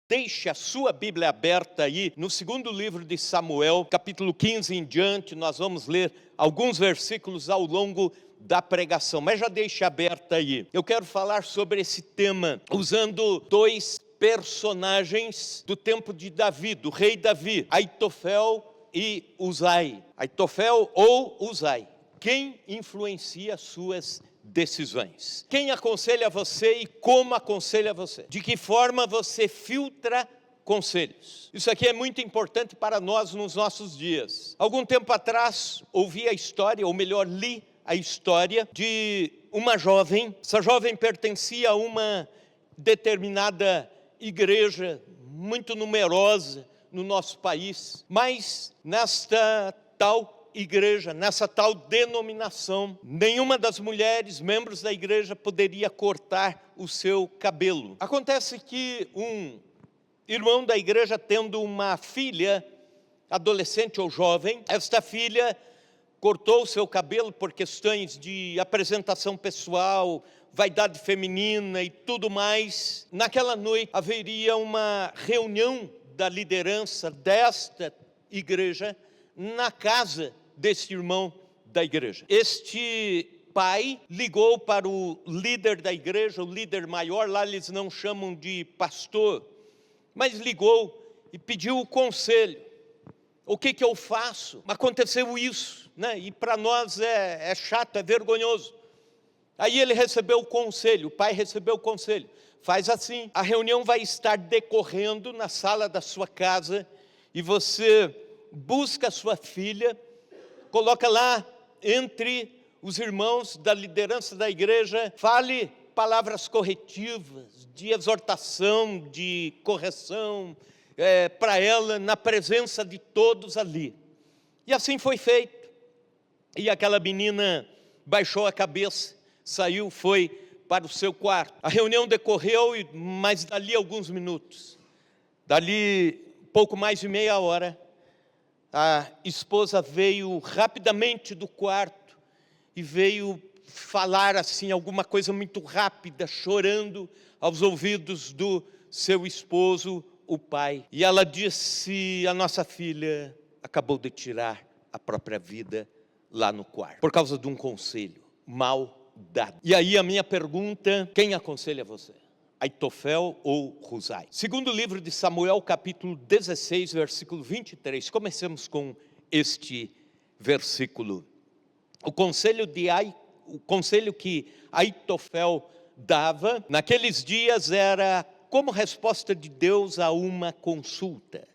Deixe a sua Bíblia aberta aí no segundo livro de Samuel, capítulo 15 em diante. Nós vamos ler alguns versículos ao longo da pregação, mas já deixe aberta aí. Eu quero falar sobre esse tema usando dois personagens do tempo de Davi, do rei Davi, Aitofel e Uzai. Aitofel ou Uzai. Quem influencia suas decisões? Quem aconselha você e como aconselha você? De que forma você filtra conselhos? Isso aqui é muito importante para nós nos nossos dias. Algum tempo atrás, ouvi a história, ou melhor, li a história de uma jovem. Essa jovem pertencia a uma determinada igreja muito numerosa no nosso país, mas nesta tal igreja, nessa tal denominação, nenhuma das mulheres, membros da igreja, poderia cortar o seu cabelo. Acontece que um irmão da igreja, tendo uma filha, adolescente ou jovem, esta filha cortou o seu cabelo por questões de apresentação pessoal, vaidade feminina e tudo mais. Naquela noite haveria uma reunião da liderança desta igreja na casa deste irmão da igreja. Este pai ligou para o líder da igreja, o líder maior, lá eles não chamam de pastor, mas ligou e pediu o conselho. O que eu faço? Aconteceu isso, né? E para nós é chato, é vergonhoso. Aí ele recebeu o conselho, o pai recebeu o conselho. Faz assim, a reunião vai estar decorrendo na sala da sua casa e você busca a sua filha, coloca lá entre os irmãos da liderança da igreja, fale palavras corretivas, de exortação, de correção, para ela, na presença de todos ali. E assim foi feito. E aquela menina baixou a cabeça, saiu, foi para o seu quarto. A reunião decorreu, mas dali alguns minutos, dali pouco mais de meia hora, a esposa veio rapidamente do quarto e veio falar assim, alguma coisa muito rápida, chorando aos ouvidos do seu esposo, o pai. E ela disse: a nossa filha acabou de tirar a própria vida lá no quarto, por causa de um conselho mal dado. E aí a minha pergunta: quem aconselha você? Aitofel ou Uzai? Segundo livro de Samuel, capítulo 16, versículo 23. Comecemos com este versículo. O conselho que Aitofel dava naqueles dias era como resposta de Deus a uma consulta.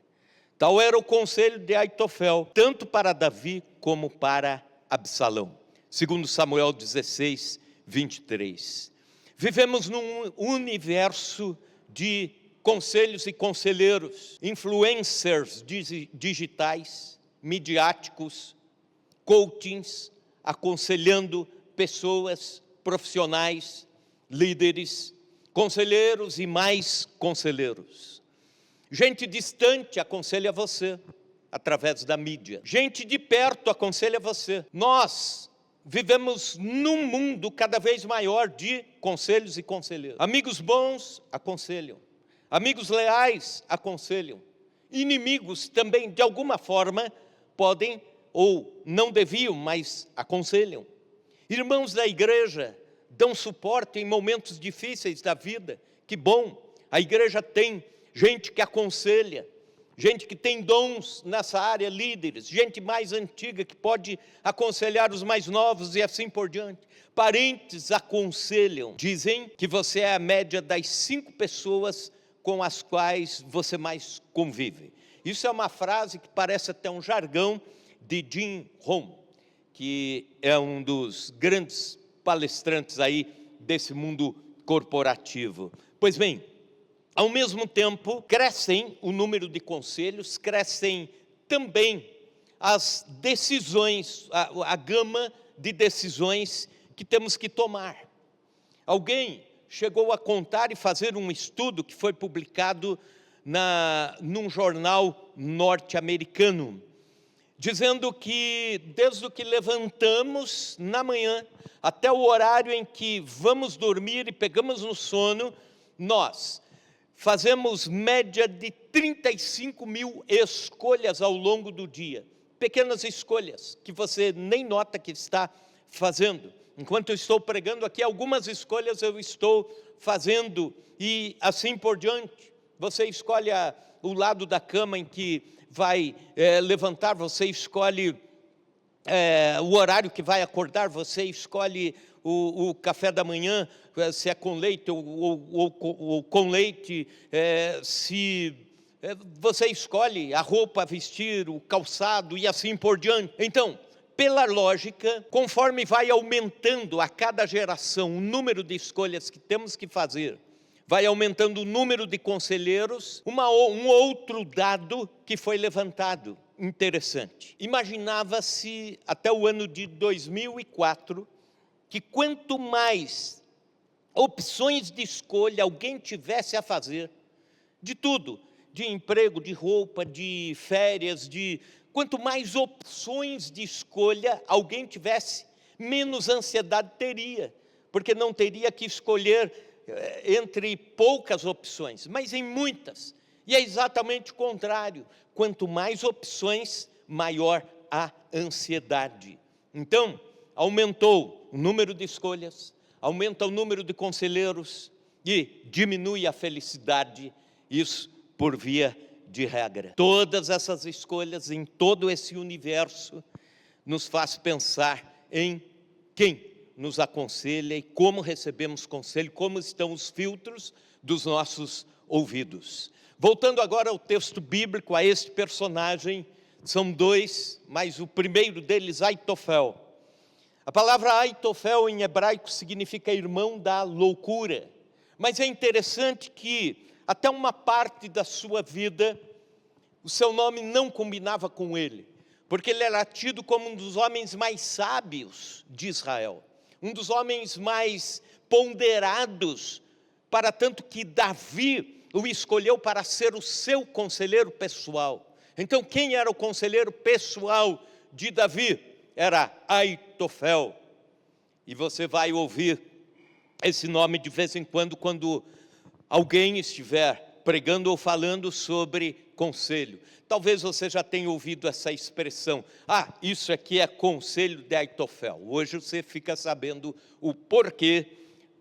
Tal era o conselho de Aitofel, tanto para Davi como para Absalão. Segundo Samuel 16, 23. Vivemos num universo de conselhos e conselheiros, influencers digitais, midiáticos, coachings, aconselhando pessoas, profissionais, líderes, conselheiros e mais conselheiros. Gente distante aconselha você através da mídia. Gente de perto aconselha você. Nós vivemos num mundo cada vez maior de conselhos e conselheiros. Amigos bons aconselham. Amigos leais aconselham. Inimigos também, de alguma forma, podem ou não deviam, mas aconselham. Irmãos da igreja dão suporte em momentos difíceis da vida. Que bom, a igreja tem gente que aconselha, gente que tem dons nessa área, líderes, gente mais antiga que pode aconselhar os mais novos e assim por diante. Parentes aconselham, dizem que você é a média das 5 pessoas com as quais você mais convive. Isso é uma frase que parece até um jargão de Jim Rohn, que é um dos grandes palestrantes aí desse mundo corporativo. Pois bem, ao mesmo tempo, crescem o número de conselhos, crescem também as decisões, a gama de decisões que temos que tomar. Alguém chegou a contar e fazer um estudo que foi publicado num jornal norte-americano, dizendo que desde o que levantamos na manhã até o horário em que vamos dormir e pegamos no sono, nós fazemos média de 35 mil escolhas ao longo do dia. Pequenas escolhas que você nem nota que está fazendo. Enquanto eu estou pregando aqui, algumas escolhas eu estou fazendo e assim por diante. Você escolhe o lado da cama em que vai levantar, você escolhe o horário que vai acordar, você escolhe o café da manhã, se é com leite ou com leite, se você escolhe a roupa a vestir, o calçado e assim por diante. Então, pela lógica, conforme vai aumentando a cada geração o número de escolhas que temos que fazer, vai aumentando o número de conselheiros. Um outro dado que foi levantado, interessante. Imaginava-se até o ano de 2004, que quanto mais opções de escolha alguém tivesse a fazer, de tudo, de emprego, de roupa, de férias, quanto mais opções de escolha alguém tivesse, menos ansiedade teria, porque não teria que escolher entre poucas opções, mas em muitas. E é exatamente o contrário, quanto mais opções, maior a ansiedade. Então, aumentou o número de escolhas, aumenta o número de conselheiros e diminui a felicidade, isso por via de regra. Todas essas escolhas em todo esse universo nos faz pensar em quem nos aconselha e como recebemos conselho, como estão os filtros dos nossos ouvidos. Voltando agora ao texto bíblico, a este personagem, são dois, mas o primeiro deles, Aitofel. A palavra Aitofel em hebraico significa irmão da loucura, mas é interessante que até uma parte da sua vida, o seu nome não combinava com ele, porque ele era tido como um dos homens mais sábios de Israel, um dos homens mais ponderados, para tanto que Davi o escolheu para ser o seu conselheiro pessoal. Então, quem era o conselheiro pessoal de Davi? Era Aitofel. E você vai ouvir esse nome de vez em quando alguém estiver pregando ou falando sobre conselho. Talvez você já tenha ouvido essa expressão, isso aqui é conselho de Aitofel. Hoje você fica sabendo o porquê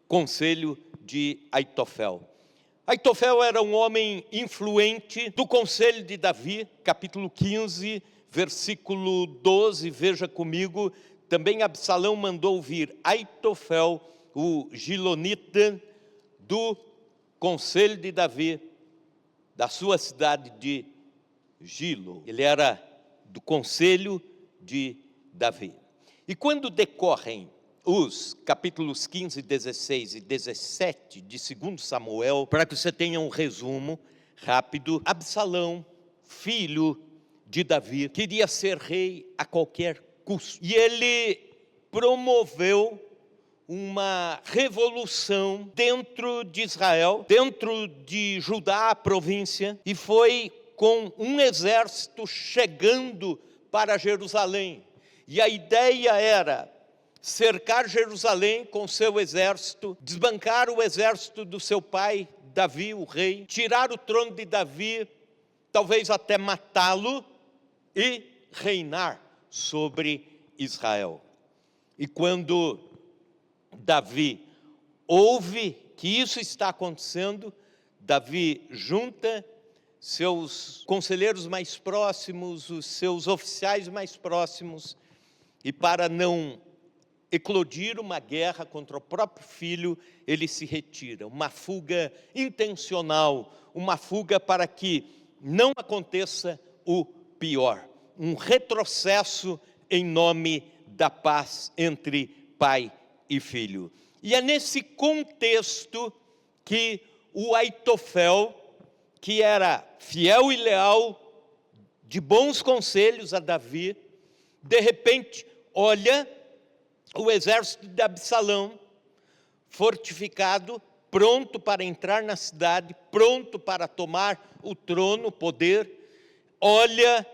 conselho de Aitofel. Aitofel era um homem influente do conselho de Davi, capítulo 15, versículo 12, veja comigo. Também Absalão mandou vir Aitofel, o gilonita, do conselho de Davi, da sua cidade de Gilo. Ele era do conselho de Davi. E quando decorrem os capítulos 15, 16 e 17 de 2 Samuel, para que você tenha um resumo rápido, Absalão, filho de Davi, queria ser rei a qualquer custo. E ele promoveu uma revolução dentro de Israel, dentro de Judá, a província, e foi com um exército chegando para Jerusalém. E a ideia era cercar Jerusalém com seu exército, desbancar o exército do seu pai, Davi, o rei, tirar o trono de Davi, talvez até matá-lo e reinar sobre Israel. E quando Davi ouve que isso está acontecendo, Davi junta seus conselheiros mais próximos, os seus oficiais mais próximos, e para não eclodir uma guerra contra o próprio filho, ele se retira. Uma fuga intencional, uma fuga para que não aconteça o pior. Um retrocesso em nome da paz entre pai e filho. E é nesse contexto que o Aitofel, que era fiel e leal, de bons conselhos a Davi, de repente olha o exército de Absalão, fortificado, pronto para entrar na cidade, pronto para tomar o trono, o poder. Olha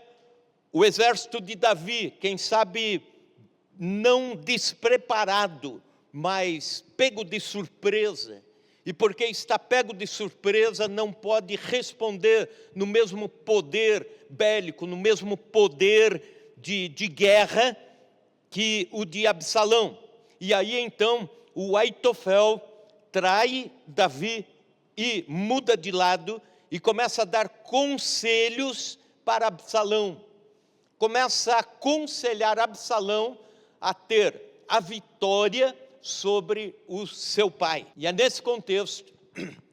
o exército de Davi, quem sabe não despreparado, mas pego de surpresa, e porque está pego de surpresa, não pode responder no mesmo poder bélico, no mesmo poder de guerra que o de Absalão. E aí então o Aitofel trai Davi e muda de lado e começa a dar conselhos para Absalão. Começa a aconselhar Absalão a ter a vitória sobre o seu pai. E é nesse contexto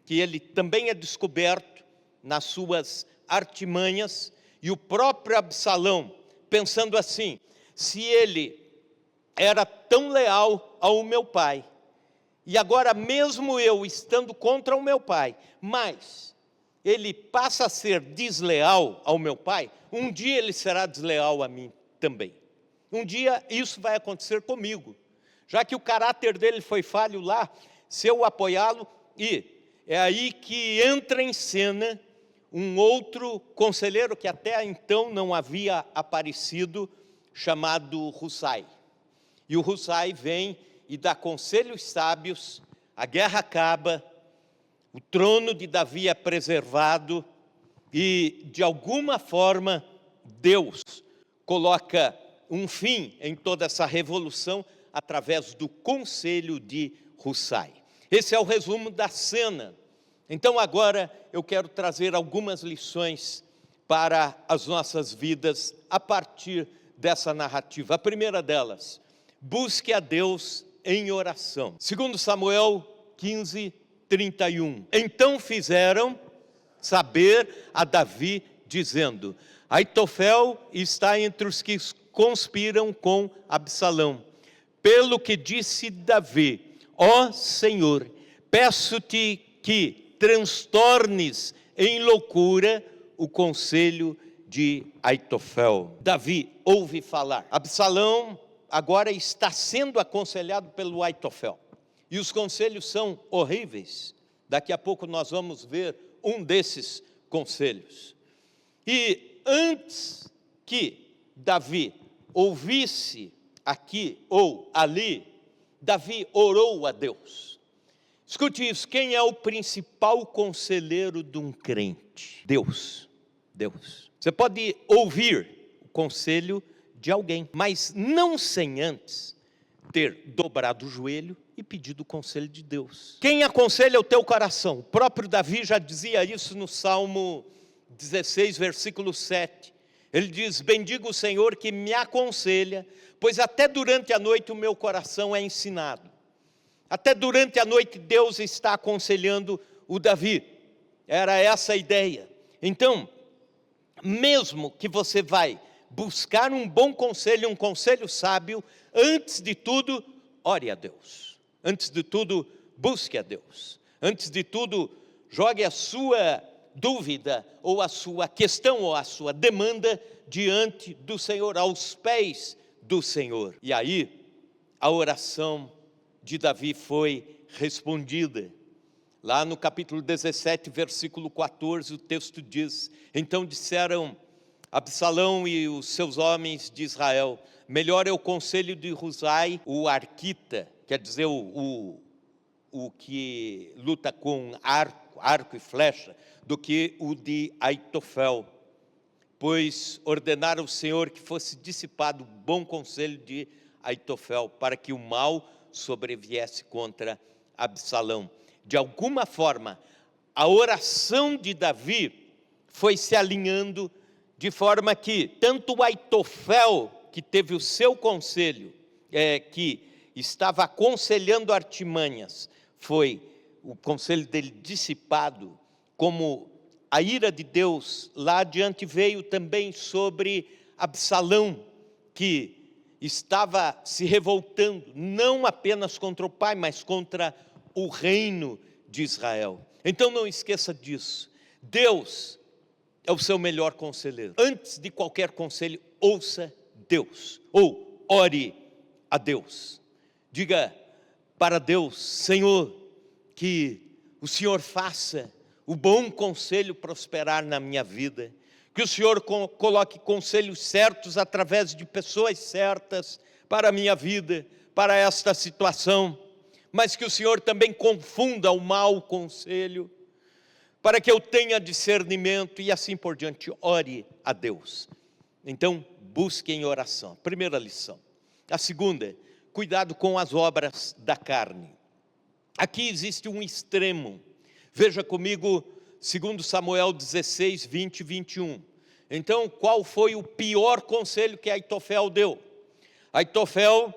que ele também é descoberto nas suas artimanhas, e o próprio Absalão, pensando assim: se ele era tão leal ao meu pai, e agora mesmo eu estando contra o meu pai, mas ele passa a ser desleal ao meu pai, um dia ele será desleal a mim também. Um dia isso vai acontecer comigo. Já que o caráter dele foi falho lá, se eu apoiá-lo, e é aí que entra em cena um outro conselheiro que até então não havia aparecido, chamado Husai. E o Husai vem e dá conselhos sábios, a guerra acaba, o trono de Davi é preservado e, de alguma forma, Deus coloca um fim em toda essa revolução através do conselho de Husai. Esse é o resumo da cena. Então agora eu quero trazer algumas lições para as nossas vidas a partir dessa narrativa. A primeira delas: busque a Deus em oração. 2 Samuel 15, 31. Então fizeram saber a Davi, dizendo: Aitofel está entre os que conspiram com Absalão. Pelo que disse Davi: ó Senhor, peço-te que transtornes em loucura o conselho de Aitofel. Davi ouve falar. Absalão agora está sendo aconselhado pelo Aitofel. E os conselhos são horríveis. Daqui a pouco nós vamos ver um desses conselhos. E antes que Davi ouvisse aqui ou ali, Davi orou a Deus. Escute isso: quem é o principal conselheiro de um crente? Deus. Deus. Você pode ouvir o conselho de alguém, mas não sem antes ter dobrado o joelho e pedido o conselho de Deus. Quem aconselha o teu coração? O próprio Davi já dizia isso no Salmo 16, versículo 7. Ele diz: bendigo o Senhor que me aconselha, pois até durante a noite o meu coração é ensinado. Até durante a noite Deus está aconselhando o Davi. Era essa a ideia. Então, mesmo que você vai buscar um bom conselho, um conselho sábio, antes de tudo, ore a Deus. Antes de tudo, busque a Deus. Antes de tudo, jogue a sua dúvida, ou a sua questão, ou a sua demanda diante do Senhor, aos pés do Senhor. E aí, a oração de Davi foi respondida. Lá no capítulo 17, versículo 14, o texto diz: então disseram Absalão e os seus homens de Israel: melhor é o conselho de Husai, o arquita, quer dizer, o que luta com arco e flecha, do que o de Aitofel. Pois ordenara o Senhor que fosse dissipado o bom conselho de Aitofel, para que o mal sobreviesse contra Absalão. De alguma forma, a oração de Davi foi se alinhando, de forma que tanto o Aitofel, que teve o seu conselho, que estava aconselhando artimanhas, foi o conselho dele dissipado, como a ira de Deus lá adiante veio também sobre Absalão, que estava se revoltando, não apenas contra o pai, mas contra o reino de Israel. Então não esqueça disso. Deus é o seu melhor conselheiro. Antes de qualquer conselho, ouça Deus, ou ore a Deus. Diga para Deus: Senhor, que o Senhor faça o bom conselho prosperar na minha vida, que o Senhor coloque conselhos certos através de pessoas certas para a minha vida, para esta situação, mas que o Senhor também confunda o mau conselho, para que eu tenha discernimento e assim por diante. Ore a Deus. Então, busque em oração. Primeira lição. A segunda, cuidado com as obras da carne. Aqui existe um extremo. Veja comigo, 2 Samuel 16, 20 e 21. Então, qual foi o pior conselho que Aitofel deu? Aitofel,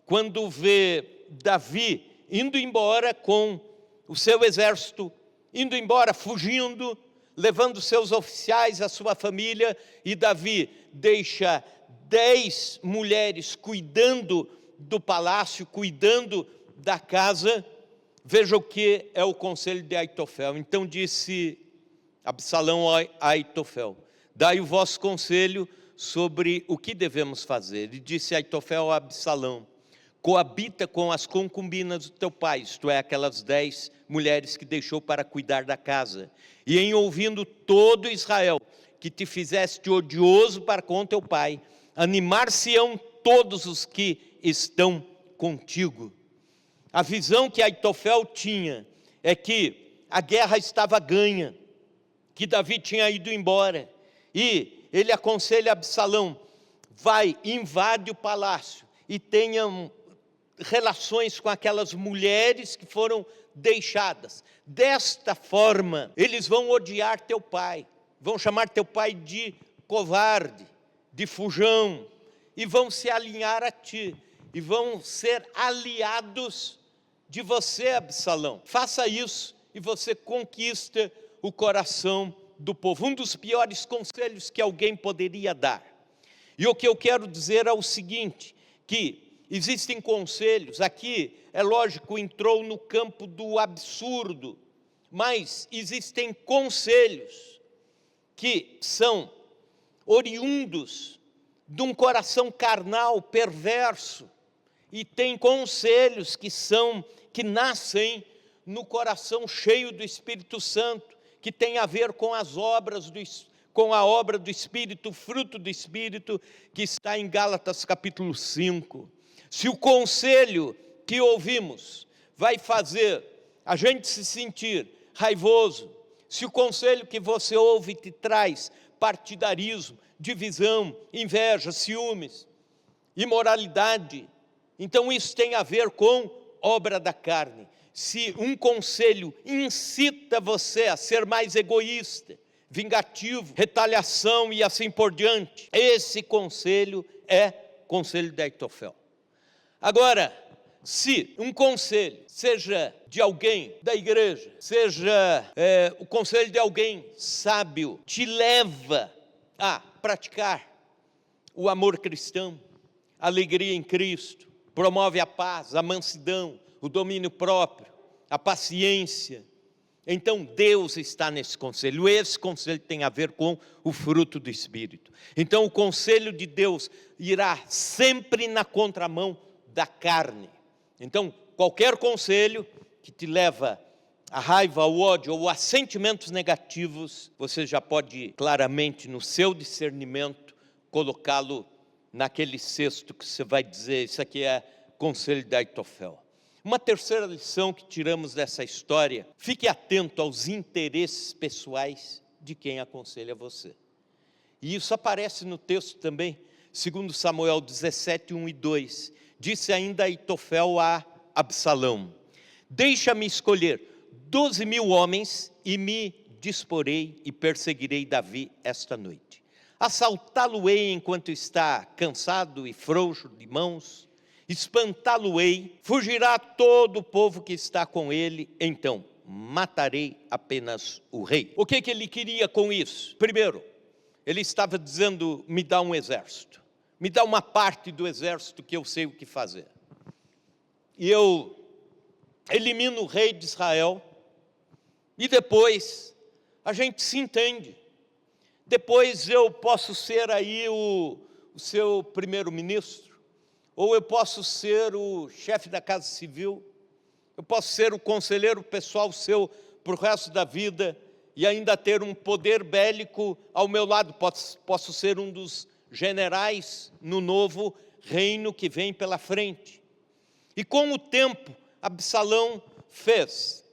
quando vê Davi indo embora com o seu exército, indo embora, fugindo, levando seus oficiais, a sua família, e Davi deixa 10 mulheres cuidando do palácio, cuidando da casa. Veja o que é o conselho de Aitofel. Então disse Absalão a Aitofel: dai o vosso conselho sobre o que devemos fazer. E disse Aitofel a Absalão: coabita com as concubinas do teu pai, isto é, aquelas 10 mulheres que deixou para cuidar da casa. E em ouvindo todo Israel, que te fizeste odioso para com teu pai, animar-se-ão todos os que estão contigo. A visão que Aitofel tinha é que a guerra estava ganha, que Davi tinha ido embora, e ele aconselha Absalão: vai, invade o palácio e tenham relações com aquelas mulheres que foram deixadas. Desta forma, eles vão odiar teu pai, vão chamar teu pai de covarde, de fujão, e vão se alinhar a ti, e vão ser aliados de você, Absalão. Faça isso e você conquista o coração do povo. Um dos piores conselhos que alguém poderia dar. E o que eu quero dizer é o seguinte, que existem conselhos, aqui é lógico, entrou no campo do absurdo, mas existem conselhos que são oriundos de um coração carnal, perverso, e tem conselhos que nascem no coração cheio do Espírito Santo, que tem a ver com as obras com a obra do Espírito, fruto do Espírito, que está em Gálatas capítulo 5. Se o conselho que ouvimos vai fazer a gente se sentir raivoso, se o conselho que você ouve te traz partidarismo, divisão, inveja, ciúmes, imoralidade, então isso tem a ver com obra da carne. Se um conselho incita você a ser mais egoísta, vingativo, retaliação e assim por diante, esse conselho é conselho de Aitofel. Agora, se um conselho, seja de alguém da igreja, seja o conselho de alguém sábio, te leva a praticar o amor cristão, a alegria em Cristo, promove a paz, a mansidão, o domínio próprio, a paciência, então Deus está nesse conselho. Esse conselho tem a ver com o fruto do Espírito. Então o conselho de Deus irá sempre na contramão da carne. Então qualquer conselho que te leva à raiva, ao ódio ou a sentimentos negativos, você já pode claramente no seu discernimento colocá-lo naquele cesto que você vai dizer: isso aqui é conselho de Aitofel. Uma terceira lição que tiramos dessa história: fique atento aos interesses pessoais de quem aconselha você. E isso aparece no texto também, 2 Samuel 17, 1 e 2. Disse ainda Aitofel a Absalão: deixa-me escolher 12.000 homens e me disporei e perseguirei Davi esta noite. Assaltá-lo-ei enquanto está cansado e frouxo de mãos, espantá-lo-ei, fugirá todo o povo que está com ele, então matarei apenas o rei. O que ele queria com isso? Primeiro, ele estava dizendo: me dá um exército, me dá uma parte do exército que eu sei o que fazer. E eu elimino o rei de Israel, e depois a gente se entende. Depois eu posso ser aí o seu primeiro-ministro, ou eu posso ser o chefe da Casa Civil, eu posso ser o conselheiro pessoal seu para o resto da vida, e ainda ter um poder bélico ao meu lado, posso ser um dos generais no novo reino que vem pela frente. E com o tempo, Absalão fez?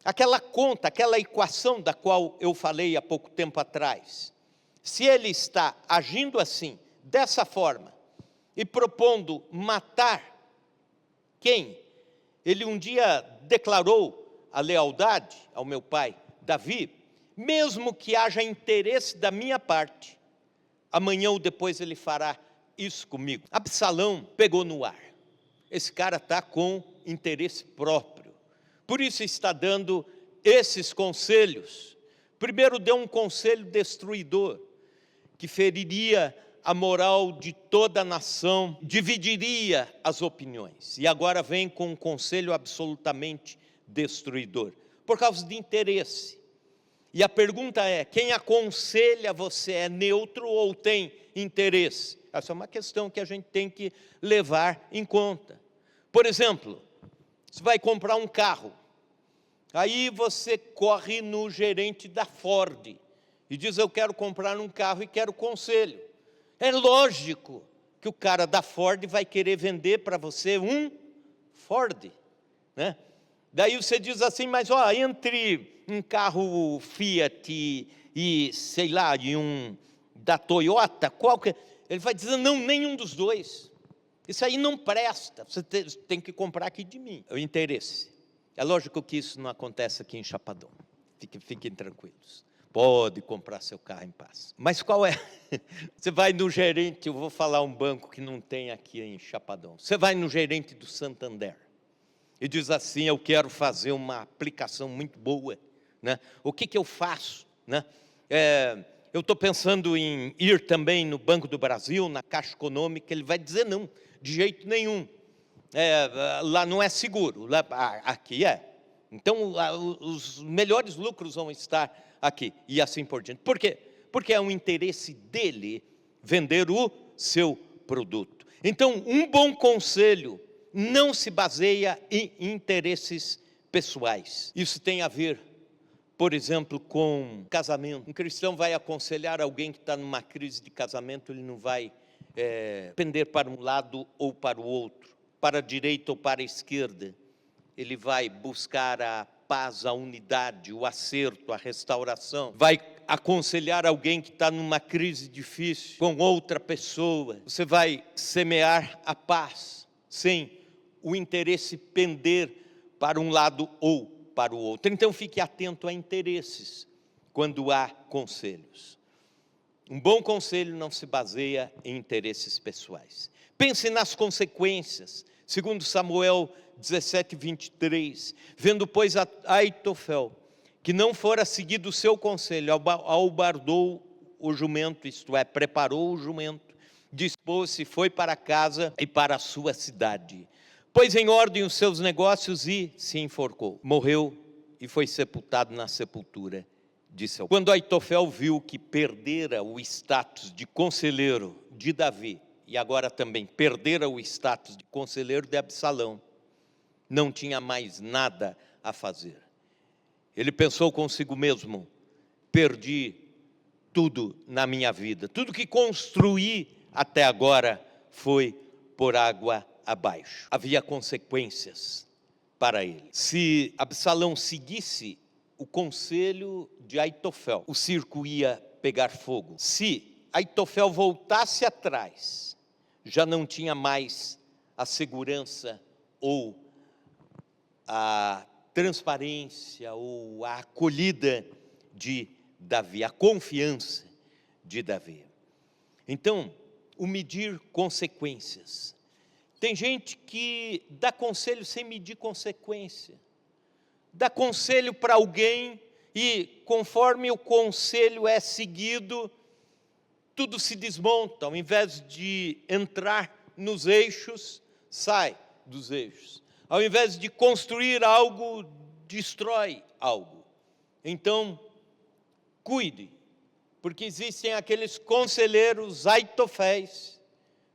Aquela conta, aquela equação da qual eu falei há pouco tempo atrás. Se ele está agindo assim, dessa forma, e propondo matar quem ele um dia declarou a lealdade ao meu pai Davi, mesmo que haja interesse da minha parte, amanhã ou depois ele fará isso comigo. Absalão pegou no ar. Esse cara está com interesse próprio. Por isso está dando esses conselhos. Primeiro deu um conselho destruidor, que feriria a moral de toda a nação, dividiria as opiniões. E agora vem com um conselho absolutamente destruidor, por causa de interesse. E a pergunta é, quem aconselha você é neutro ou tem interesse? Essa é uma questão que a gente tem que levar em conta. Por exemplo, você vai comprar um carro, aí você corre no gerente da Ford e diz, eu quero comprar um carro e quero conselho. É lógico que o cara da Ford vai querer vender para você um Ford, né? Daí você diz assim, mas ó, entre um carro Fiat e sei lá, e um da Toyota, qual que é? Ele vai dizer, não, nenhum dos dois. Isso aí não presta, você tem que comprar aqui de mim. O interesse. É lógico que isso não acontece aqui em Chapadão. Fiquem tranquilos. Pode comprar seu carro em paz. Mas qual é? Você vai no gerente, eu vou falar um banco que não tem aqui em Chapadão. Você vai no gerente do Santander e diz assim, eu quero fazer uma aplicação muito boa, né? O que eu faço, né? Eu estou pensando em ir também no Banco do Brasil, na Caixa Econômica. Ele vai dizer não, de jeito nenhum. Lá não é seguro, lá, aqui é. Então, os melhores lucros vão estar aqui, e assim por diante. Por quê? Porque é um interesse dele vender o seu produto. Então, um bom conselho não se baseia em interesses pessoais. Isso tem a ver, por exemplo, com casamento. Um cristão vai aconselhar alguém que está numa crise de casamento, ele não vai pender para um lado ou para o outro, para a direita ou para a esquerda. Ele vai buscar a paz, a unidade, o acerto, a restauração. Vai aconselhar alguém que está numa crise difícil com outra pessoa. Você vai semear a paz, sem o interesse pender para um lado ou para o outro. Então fique atento a interesses quando há conselhos. Um bom conselho não se baseia em interesses pessoais. Pense nas consequências. Segundo Samuel 17, 23, vendo, pois, Aitofel, que não fora seguido o seu conselho, albardou o jumento, isto é, preparou o jumento, dispôs-se, foi para casa e para a sua cidade. Pôs em ordem os seus negócios e se enforcou. Morreu e foi sepultado na sepultura de seu pai. Quando Aitofel viu que perdera o status de conselheiro de Davi, e agora também perdera o status de conselheiro de Absalão, não tinha mais nada a fazer. Ele pensou consigo mesmo, perdi tudo na minha vida, tudo que construí até agora foi por água abaixo. Havia consequências para ele. Se Absalão seguisse o conselho de Aitofel, o circo ia pegar fogo. Se Aitofel voltasse atrás, já não tinha mais a segurança ou a transparência ou a acolhida de Davi, a confiança de Davi. Então, o medir consequências. Tem gente que dá conselho sem medir consequência. Dá conselho para alguém e, conforme o conselho é seguido, tudo se desmonta. Ao invés de entrar nos eixos, sai dos eixos. Ao invés de construir algo, destrói algo. Então, cuide, porque existem aqueles conselheiros Aitoféis,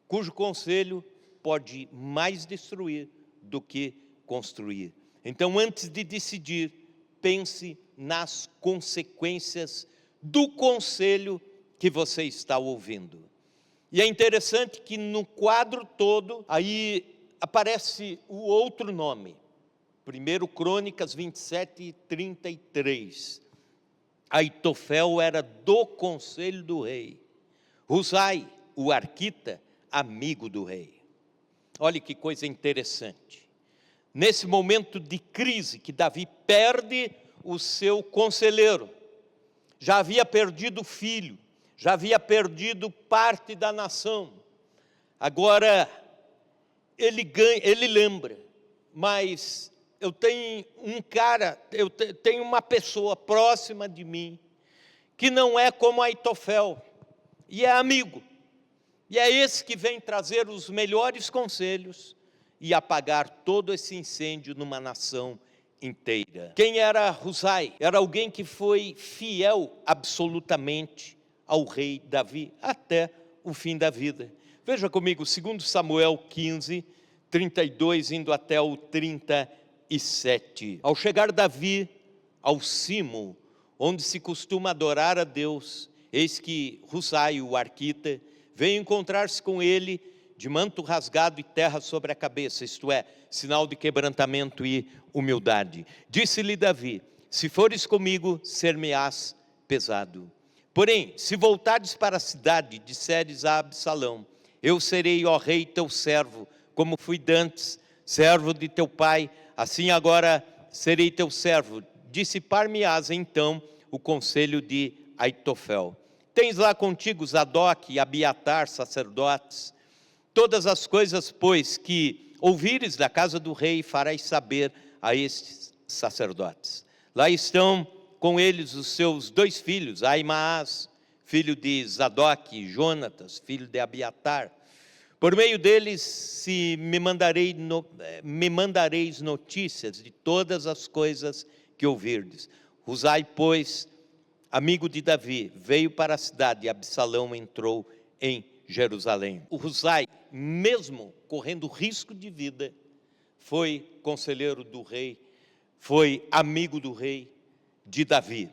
cujo conselho pode mais destruir do que construir. Então, antes de decidir, pense nas consequências do conselho que você está ouvindo. E é interessante que no quadro todo, aí aparece o outro nome, 1 Crônicas 27:33. Aitofel era do conselho do rei. Husai, o arquita, amigo do rei. Olha que coisa interessante. Nesse momento de crise que Davi perde o seu conselheiro, já havia perdido o filho, já havia perdido parte da nação. Agora ele lembra, mas eu tenho tenho uma pessoa próxima de mim que não é como Aitofel, e é amigo, e é esse que vem trazer os melhores conselhos e apagar todo esse incêndio numa nação inteira. Quem era Husai? Era alguém que foi fiel absolutamente ao rei Davi até o fim da vida. Veja comigo, 2 Samuel 15, 32, indo até o 37. Ao chegar Davi ao cimo, onde se costuma adorar a Deus, eis que Husai, o arquita, veio encontrar-se com ele de manto rasgado e terra sobre a cabeça, isto é, sinal de quebrantamento e humildade. Disse-lhe Davi: se fores comigo, ser-me-ás pesado. Porém, se voltares para a cidade, disseres a Absalão: eu serei, ó rei, teu servo, como fui dantes, servo de teu pai, assim agora serei teu servo. Dissipar-me-ás então o conselho de Aitofel. Tens lá contigo Zadok e Abiatar, sacerdotes. Todas as coisas, pois, que ouvires da casa do rei, farás saber a estes sacerdotes. Lá estão com eles os seus 2 filhos, Aimaas, filho de Zadok, e Jonatas, filho de Abiatar. Por meio deles me mandareis notícias de todas as coisas que ouvirdes. Husai, pois, amigo de Davi, veio para a cidade e Absalão entrou em Jerusalém. O Husai, mesmo correndo risco de vida, foi conselheiro do rei, foi amigo do rei, de Davi,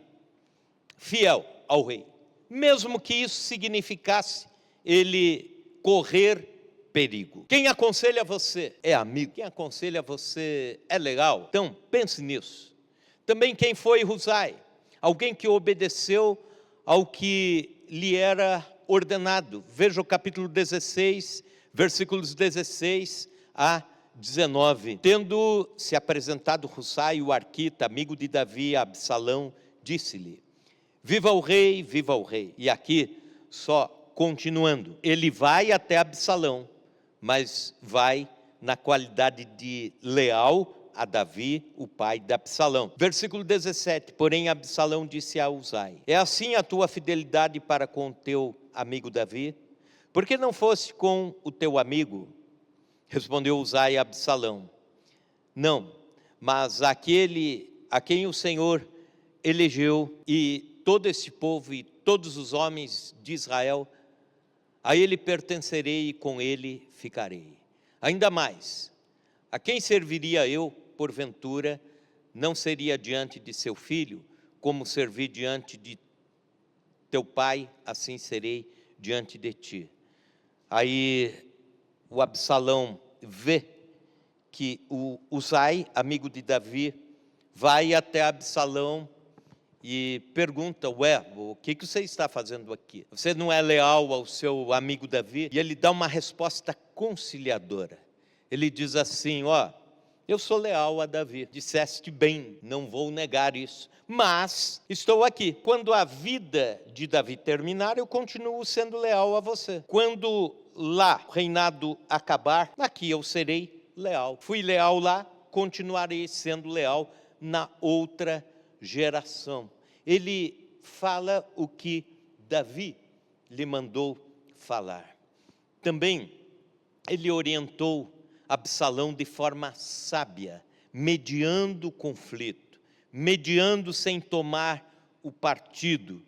fiel ao rei, mesmo que isso significasse ele correr perigo. Quem aconselha você é amigo, quem aconselha você é legal, então pense nisso. Também quem foi Husai? Alguém que obedeceu ao que lhe era ordenado. Veja o capítulo 16, versículos 16 a 19. Tendo se apresentado Husai, o arquita, amigo de Davi, a Absalão, disse-lhe: viva o rei, viva o rei. E aqui, só continuando, ele vai até Absalão, mas vai na qualidade de leal a Davi, o pai de Absalão. Versículo 17, porém Absalão disse a Husai: é assim a tua fidelidade para com o teu amigo Davi? Por que não foste com o teu amigo? Respondeu Husai a Absalão: não, mas aquele a quem o Senhor elegeu, e todo esse povo e todos os homens de Israel, a ele pertencerei e com ele ficarei. Ainda mais, a quem serviria eu, porventura, não seria diante de seu filho, como servi diante de teu pai, assim serei diante de ti. Aí o Absalão vê que o Husai, amigo de Davi, vai até Absalão e pergunta: ué, o que você está fazendo aqui? Você não é leal ao seu amigo Davi? E ele dá uma resposta conciliadora. Ele diz assim: ó, eu sou leal a Davi, disseste bem, não vou negar isso, mas estou aqui. Quando a vida de Davi terminar, eu continuo sendo leal a você. Quando lá o reinado acabar, aqui eu serei leal. Fui leal lá, continuarei sendo leal na outra geração. Ele fala o que Davi lhe mandou falar. Também ele orientou Absalão de forma sábia, mediando o conflito, mediando sem tomar o partido.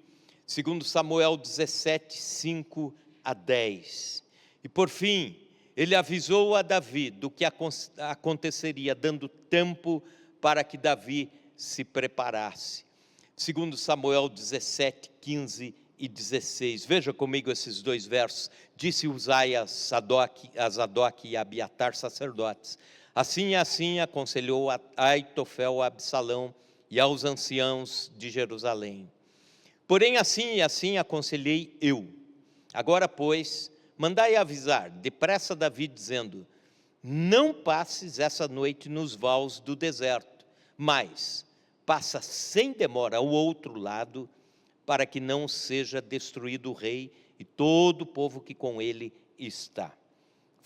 Segundo Samuel 17, 5 a 10. E por fim, ele avisou a Davi do que aconteceria, dando tempo para que Davi se preparasse. Segundo Samuel 17, 15 e 16. Veja comigo esses 2 versos. Disse Husai a Zadok e Abiatar, sacerdotes: Assim e assim aconselhou Aitofel a Absalão e aos anciãos de Jerusalém. Porém, assim e assim aconselhei eu. Agora, pois, mandai avisar depressa Davi, dizendo: não passes essa noite nos vales do deserto, mas passa sem demora ao outro lado, para que não seja destruído o rei e todo o povo que com ele está.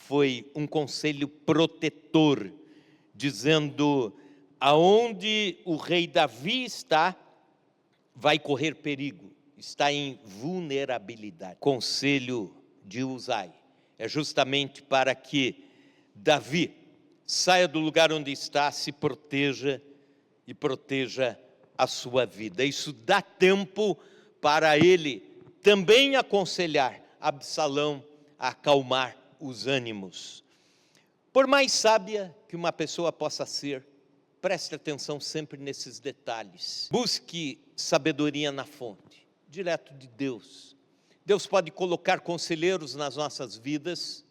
Foi um conselho protetor, dizendo: aonde o rei Davi está, vai correr perigo, está em vulnerabilidade. Conselho de Uzai é justamente para que Davi saia do lugar onde está, se proteja e proteja a sua vida. Isso dá tempo para ele também aconselhar Absalão a acalmar os ânimos. Por mais sábia que uma pessoa possa ser, preste atenção sempre nesses detalhes. Busque sabedoria na fonte, direto de Deus. Deus pode colocar conselheiros nas nossas vidas.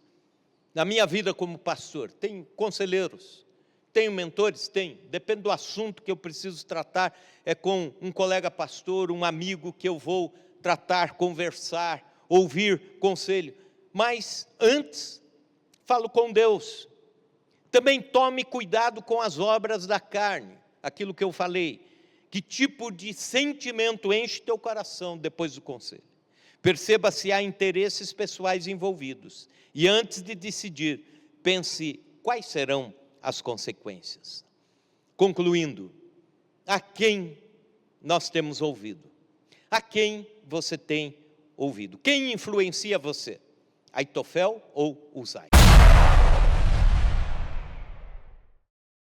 Na minha vida como pastor, tem conselheiros, tenho mentores? Tem. Depende do assunto que eu preciso tratar, é com um colega pastor, um amigo que eu vou tratar, conversar, ouvir conselho. Mas antes, falo com Deus. Também tome cuidado com as obras da carne, aquilo que eu falei. Que tipo de sentimento enche teu coração depois do conselho? Perceba se há interesses pessoais envolvidos. E antes de decidir, pense quais serão as consequências. Concluindo, a quem nós temos ouvido? A quem você tem ouvido? Quem influencia você? Aitofel ou Uzai?